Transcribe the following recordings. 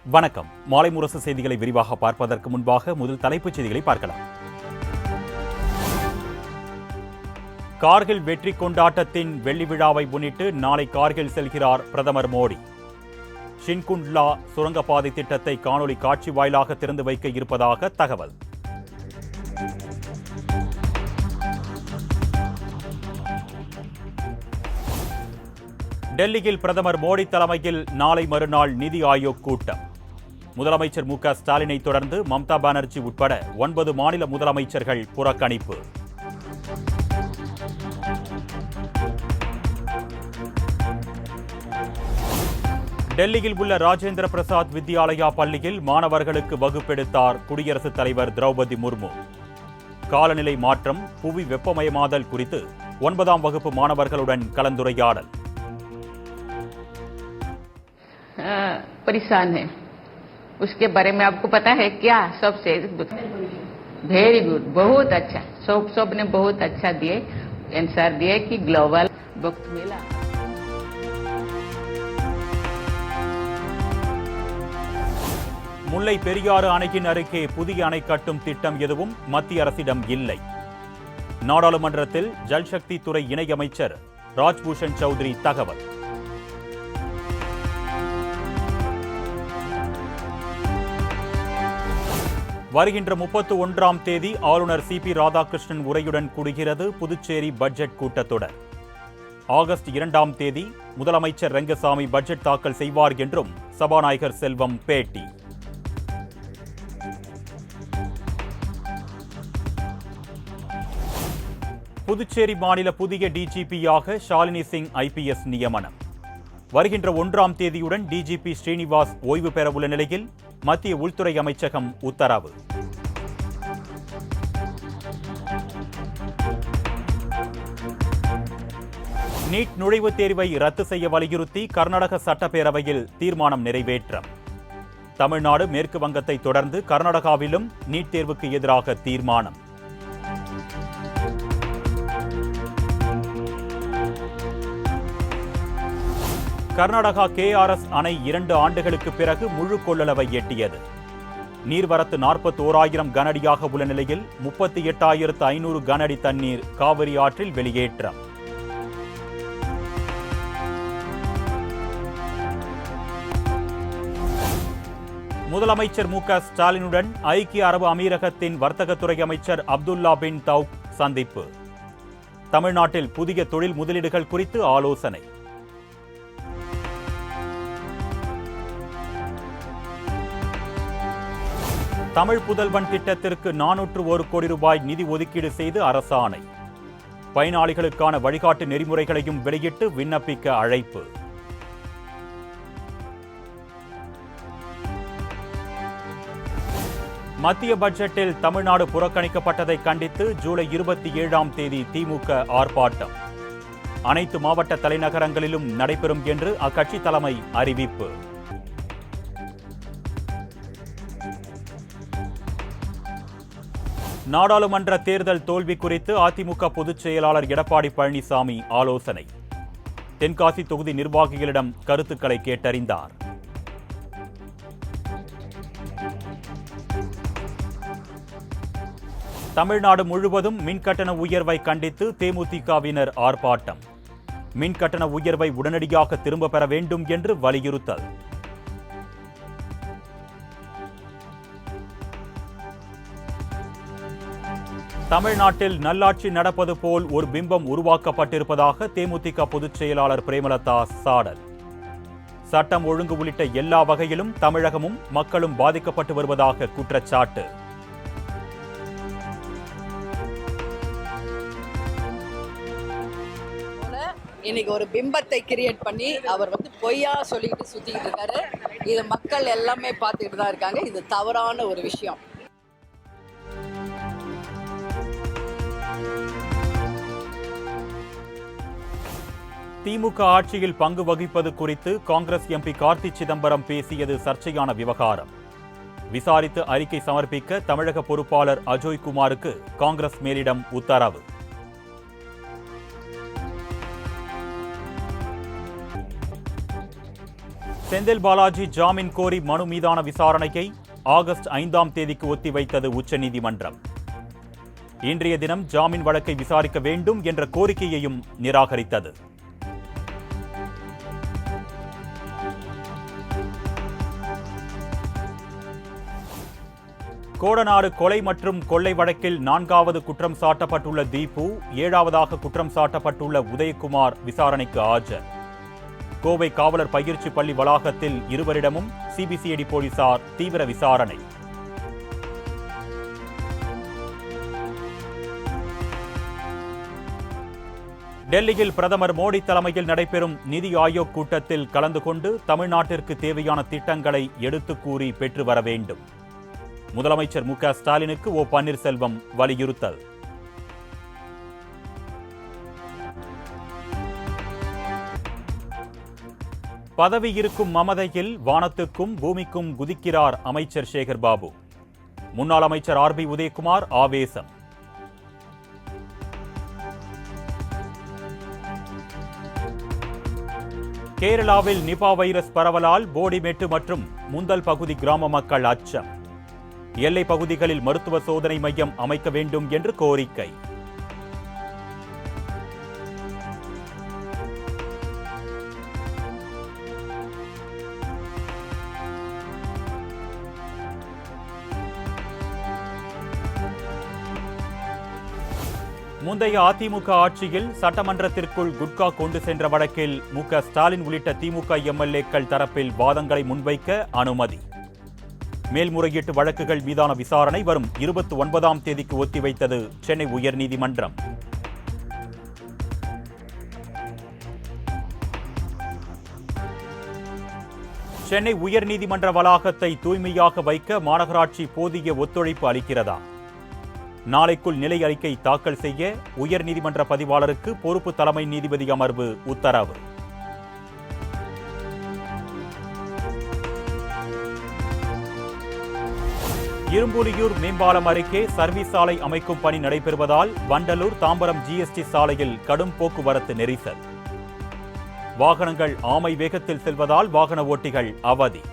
வணக்கம். மாலை முரசு செய்திகளை விரிவாக பார்ப்பதற்கு முன்பாக முதல் தலைப்புச் செய்திகளை பார்க்கலாம். கார்கில் வெற்றி கொண்டாட்டத்தின் வெள்ளி விழாவை முன்னிட்டு நாளை கார்கில் செல்கிறார் பிரதமர் மோடி. ஷின்குண்ட்லா சுரங்கப்பாதை திட்டத்தை காணொலி காட்சி வாயிலாக திறந்து வைக்க இருப்பதாக தகவல். டெல்லியில் பிரதமர் மோடி தலைமையில் நாளை மறுநாள் நிதி ஆயோக் கூட்டம். முதலமைச்சர் மு.க.ஸ்டாலினை தொடர்ந்து மம்தா பானர்ஜி உட்பட 9 மாநில முதலமைச்சர்கள் புறக்கணிப்பு. டெல்லியில் உள்ள ராஜேந்திர பிரசாத் வித்யாலயா பள்ளியில் மாணவர்களுக்கு வகுப்பெடுத்தார் குடியரசுத் தலைவர் திரௌபதி முர்மு. காலநிலை மாற்றம், புவி வெப்பமயமாதல் குறித்து 9ஆம் வகுப்பு மாணவர்களுடன் கலந்துரையாடல். परेशान है, उसके बारे में आपको पता है क्या? सबसे वेरी गुड, बहुत अच्छा, सब ने बहुत अच्छा दिए आंसर दिए कि ग्लोबल वक्त मिला. முல்லை பெரியாறு அணையின் அருகே புதிய அணை கட்டும் திட்டம் எதுவும் மத்திய அரசிடம் இல்லை. நாடாளுமன்றத்தில் ஜல்சக்தி துறை இணையமைச்சர் ராஜ்பூஷன் சௌத்ரி தகவல். வருகின்ற 31ஆம் தேதி ஆளுநர் சி.பி. ராதாகிருஷ்ணன் உரையுடன் கூடுகிறது புதுச்சேரி பட்ஜெட் கூட்டத்தொடர். ஆகஸ்ட் 2ஆம் தேதி முதலமைச்சர் ரங்கசாமி பட்ஜெட் தாக்கல் செய்வார் என்றும் சபாநாயகர் செல்வம் பேட்டி. புதுச்சேரி மாநில புதிய டிஜிபியாக ஷாலினி சிங் ஐபிஎஸ் நியமனம். வருகின்ற 1ஆம் தேதியுடன் டிஜிபி ஸ்ரீனிவாஸ் ஓய்வு பெறவுள்ள நிலையில் மத்திய உள்துறை அமைச்சகம் உத்தரவு. நீட் நுழைவுத் தேர்வை ரத்து செய்ய வலியுறுத்தி கர்நாடக சட்டப்பேரவையில் தீர்மானம் நிறைவேற்றம். தமிழ்நாடு, மேற்கு வங்கத்தை தொடர்ந்து கர்நாடகாவிலும் நீட் தேர்வுக்கு எதிராக தீர்மானம். கர்நாடகா கேஆர்எஸ் அணை 2 ஆண்டுகளுக்கு பிறகு முழு கொள்ளளவை எட்டியது. நீர்வரத்து 41,000 கனஅடியாக உள்ள நிலையில் 38,500 கனஅடி தண்ணீர் காவிரி ஆற்றில் வெளியேற்றம். முதலமைச்சர் மு.க.ஸ்டாலினுடன் ஐக்கிய அரபு அமீரகத்தின் வர்த்தகத்துறை அமைச்சர் அப்துல்லா பின் தௌக் சந்திப்பு. தமிழ்நாட்டில் புதிய தொழில் முதலீடுகள் குறித்து ஆலோசனை. தமிழ் புதல்வன் திட்டத்திற்கு 401 கோடி ரூபாய் நிதி ஒதுக்கீடு செய்து அரசாணை. பயனாளிகளுக்கான வழிகாட்டு நெறிமுறைகளையும் வெளியிட்டு விண்ணப்பிக்க அழைப்பு. மத்திய பட்ஜெட்டில் தமிழ்நாடு புறக்கணிக்கப்பட்டதை கண்டித்து ஜூலை 27ஆம் தேதி திமுக ஆர்ப்பாட்டம். அனைத்து மாவட்ட தலைநகரங்களிலும் நடைபெறும் என்று அக்கட்சி தலைமை அறிவிப்பு. நாடாளுமன்ற தேர்தல் தோல்வி குறித்து அதிமுக பொதுச் செயலாளர் எடப்பாடி பழனிசாமி ஆலோசனை. தென்காசி தொகுதி நிர்வாகிகளிடம் கருத்துக்களை கேட்டறிந்தார். தமிழ்நாடு முழுவதும் மின்கட்டண உயர்வை கண்டித்து தேமுதிகவினர் ஆர்ப்பாட்டம். மின்கட்டண உயர்வை உடனடியாக திரும்ப பெற வேண்டும் என்று வலியுறுத்தல். தமிழ்நாட்டில் நல்லாட்சி நடப்பது போல் ஒரு பிம்பம் உருவாக்கப்பட்டிருப்பதாக தேமுதிக பொதுச் செயலாளர் பிரேமலதா சாடல். சட்டம் ஒழுங்கு உள்ளிட்ட எல்லா வகையிலும் தமிழகமும் மக்களும் பாதிக்கப்பட்டு வருவதாக குற்றச்சாட்டு. இன்னைக்கு ஒரு பிம்பத்தை கிரியேட் பண்ணி அவர் பொய்யா சொல்லிட்டு சுத்திக்கிட்டு இருக்காரு. இது மக்கள் எல்லாமே பார்த்துக்கிட்டு தான் இருக்காங்க. இது தவறான ஒரு விஷயம். திமுக ஆட்சியில் பங்கு வகிப்பது குறித்து காங்கிரஸ் எம்பி கார்த்தி சிதம்பரம் பேசியது சர்ச்சையான விவகாரம். விசாரித்து அறிக்கை சமர்ப்பிக்க தமிழக பொறுப்பாளர் அஜய் குமாருக்கு காங்கிரஸ் மேலிடம் உத்தரவு. செந்தில் பாலாஜி ஜாமீன் கோரி மனு மீதான விசாரணையை ஆகஸ்ட் 5ஆம் தேதிக்கு ஒத்திவைத்தது உச்சநீதிமன்றம். இன்றைய தினம் ஜாமீன் வழக்கை விசாரிக்க வேண்டும் என்ற கோரிக்கையையும் நிராகரித்தது. கோடநாடு கொலை மற்றும் கொள்ளை வழக்கில் 4வது குற்றம் சாட்டப்பட்டுள்ள தீபு, 7வதாக குற்றம் சாட்டப்பட்டுள்ள உதயகுமார் விசாரணைக்கு ஆஜர். கோவை காவலர் பயிற்சி பள்ளி வளாகத்தில் இருவரிடமும் சிபிசிஐடி போலீசார் தீவிர விசாரணை. டெல்லியில் பிரதமர் மோடி தலைமையில் நடைபெறும் நிதி ஆயோக் கூட்டத்தில் கலந்து கொண்டு தமிழ்நாட்டிற்கு தேவையான திட்டங்களை எடுத்துக் கூறி பெற்று வர வேண்டும். முதலமைச்சர் மு க ஸ்டாலினுக்கு ஓ பன்னீர்செல்வம் வலியுறுத்தல். பதவி இருக்கும் மமதையில் வானத்துக்கும் பூமிக்கும் குதிக்கிறார் அமைச்சர் சேகர் பாபு. முன்னாள் அமைச்சர் ஆர்.பி. உதயகுமார் ஆவேசம். கேரளாவில் நிபா வைரஸ் பரவலால் போடிமெட்டு மற்றும் முந்தல் பகுதி கிராம மக்கள் அச்சம். எல்லை பகுதிகளில் மருத்துவ சோதனை மையம் அமைக்க வேண்டும் என்று கோரிக்கை. முந்தைய அதிமுக ஆட்சியில் சட்டமன்றத்திற்குள் குட்கா கொண்டு சென்ற வழக்கில் மு க ஸ்டாலின் உள்ளிட்ட திமுக எம்எல்ஏக்கள் தரப்பில் வாதங்களை முன்வைக்க அனுமதி. மேல்முறையீட்டு வழக்குகள் மீதான விசாரணை வரும் 29ஆம் தேதிக்கு ஒத்திவைத்தது சென்னை உயர்நீதிமன்றம். சென்னை உயர்நீதிமன்ற வளாகத்தை தூய்மையாக வைக்க மாநகராட்சி போதிய ஒத்துழைப்பு அளிக்கிறதா? நாளைக்குள் நிலை அறிக்கை தாக்கல் செய்ய உயர்நீதிமன்ற பதிவாளருக்கு பொறுப்பு தலைமை நீதிபதி அமர்வு உத்தரவு. இரும்புலியூர் மேம்பாலம் அருகே சர்வீஸ் சாலை அமைக்கும் பணி நடைபெறுவதால் வண்டலூர் தாம்பரம் ஜிஎஸ்டி சாலையில் கடும் போக்குவரத்து நெரிசல். வாகனங்கள் ஆமை வேகத்தில் செல்வதால் வாகன ஓட்டிகள் அவதி.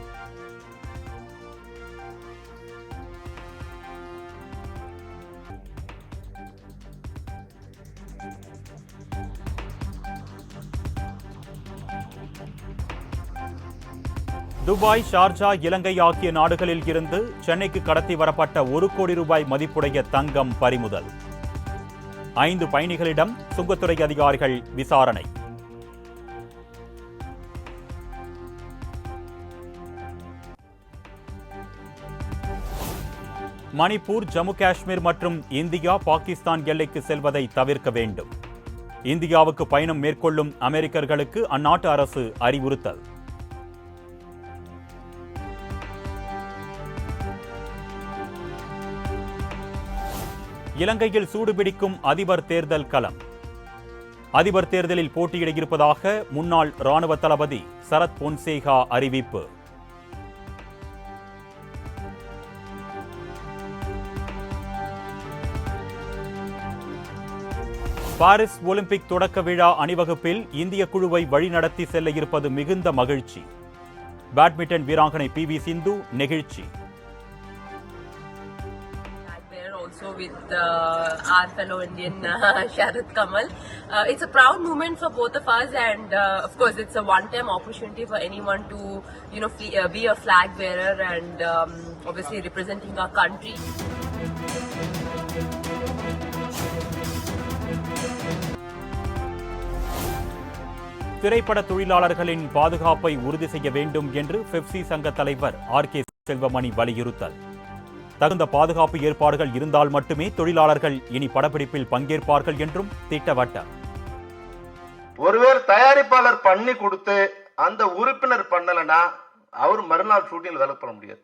துபாய், ஷார்ஜா, இலங்கை ஆகிய நாடுகளில் இருந்து சென்னைக்கு கடத்தி வரப்பட்ட 1 கோடி ரூபாய் மதிப்புடைய தங்கம் பறிமுதல். 5 பயணிகளிடம் சுங்கத்துறை அதிகாரிகள் விசாரணை. மணிப்பூர், ஜம்மு காஷ்மீர் மற்றும் இந்தியா, பாகிஸ்தான் எல்லைக்கு செல்வதை தவிர்க்க வேண்டும். இந்தியாவுக்கு பயணம் மேற்கொள்ளும் அமெரிக்கர்களுக்கு அந்நாட்டு அரசு அறிவுறுத்தல். இலங்கையில் சூடுபிடிக்கும் அதிபர் தேர்தல் களம். அதிபர் தேர்தலில் போட்டியிட இருப்பதாக முன்னாள் ராணுவ தளபதி சரத் பொன்சேகா அறிவிப்பு. பாரிஸ் ஒலிம்பிக் தொடக்க விழா அணிவகுப்பில் இந்திய குழுவை வழிநடத்தி செல்ல இருப்பது மிகுந்த மகிழ்ச்சி. பேட்மிண்டன் வீராங்கனை பி.வி. சிந்து நெகிழ்ச்சி. Also with our fellow Indian Sharat Kamal. It's a proud moment for both of us, and of course it's a one-time opportunity for anyone to, be a flag bearer and obviously representing our country. திரைப்பட தொழிலாளர்களின் பாதுகாப்பை உறுதி செய்ய வேண்டும் என்று Pepsi சங்க தலைவர் RK. Selvamani வலியுறுத்தல். தகுந்த பாதுகாப்பு ஏற்பாடுகள் இருந்தால் மட்டுமே தொழிலாளர்கள் இனி படப்பிடிப்பில் பங்கேற்பார்கள் என்றும் திட்டவட்டம். ஒருவேளை தயாரிப்பாளர் பண்ணி கொடுத்து அந்த உறுப்பினர் பண்ணலனா அவர் மறுநாள் ஷூட்டிங் வேலை பண்ண முடியாது.